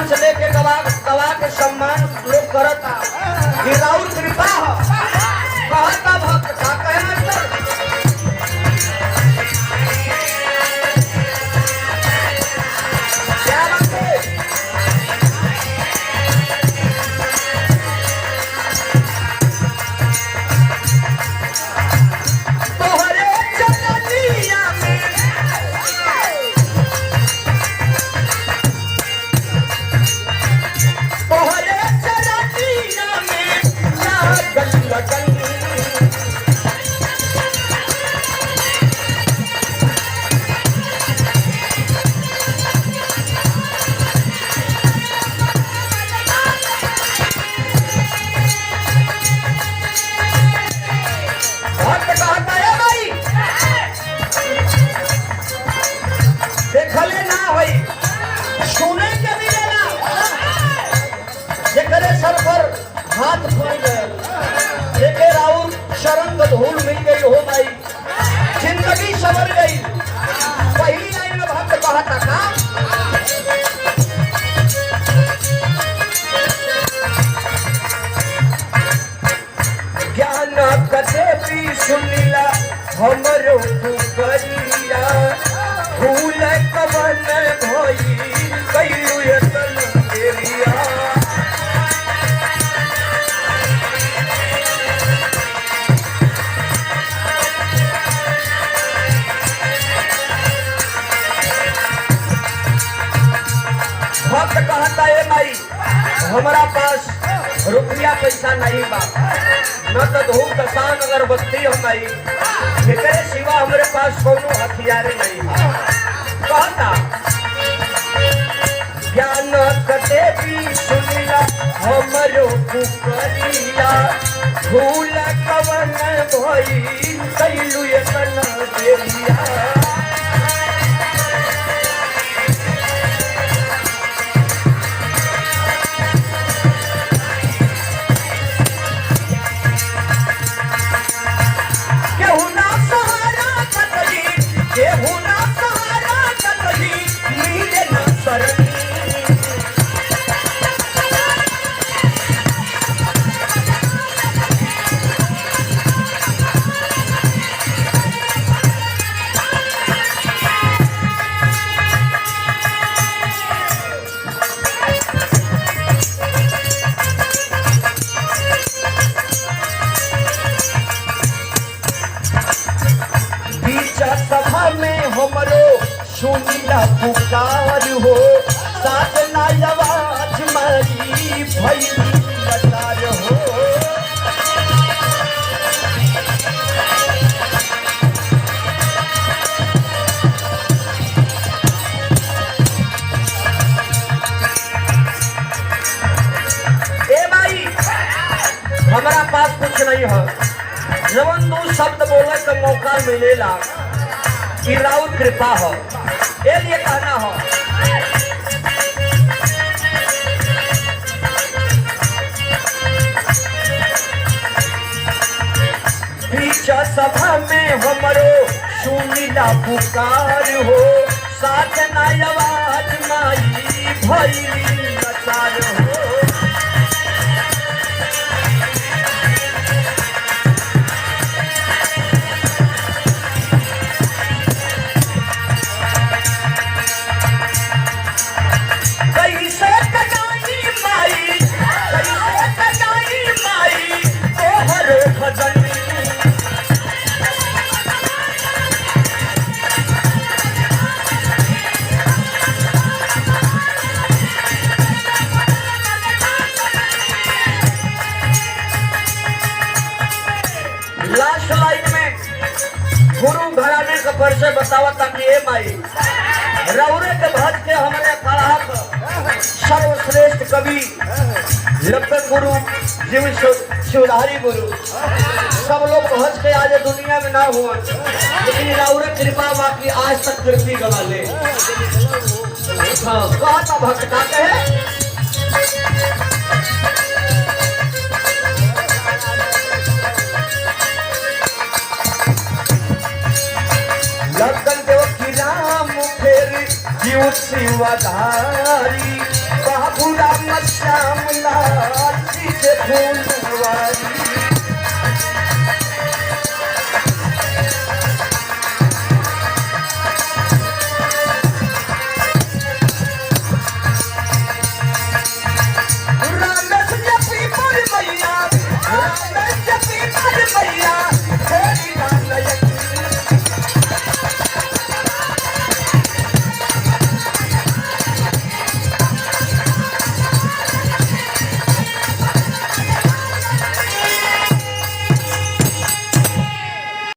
पास लेके गवा गवा के सम्मान लोग करता कि राउर कृपा हो कहता भक्त का कहे मतलब क्या बात है तोहरे चरनिया में तोहरे चरनिया में लागल लगन भक्त कहता है भाई देखले ना होई सुने के मिलेला जेकरे सर पर हाथ पड़ गए जेके राउर शरण का धूल मिल गई हो भाई जिंदगी संवर गई पहली लाइन में भक्त कहता का ज्ञान कथे भी सुनिला हमरो पुकरिया भूल कवन भई कैलु यतन देरिया भक्त कहता है भाई हमारा पास रुपया पैसा नहीं बा न तो धूप दसान अगरबत्ती हो गई एकरे सिवा हमारे पास कोनो हथियार नहीं कहता ज्ञान कते भी सुनिला हमरो पुकरिया भूल कवन भई कैलु यतन देरिया सभा में हमरो सुनिला पुकार हो साथ नायवाज मारी भई लतार हो ए भाई हमारा पास कुछ नहीं है जवन दो शब्द बोले का मौका मिलेला कि राउर कृपा हो ये लिए कहना हो बीच सभा में हमरो सुनिला पुकार हो साथ नायवाज माई भई लतार हो लास्ट लाइन में गुरु घराने का परिचय बतावा ताकि ए माई रौरे के भज के हमारे खड़ा सर्वश्रेष्ठ कवि लक्ष्मण गुरु जीव शिवधारी गुरु सब लोग पहुंच के आज दुनिया में ना हुआ लेकिन रौरे कृपा बाकी आज तक कृति गवा ले कहता भक्त का कहे लगन देव की राम फेर जीव शिवधारी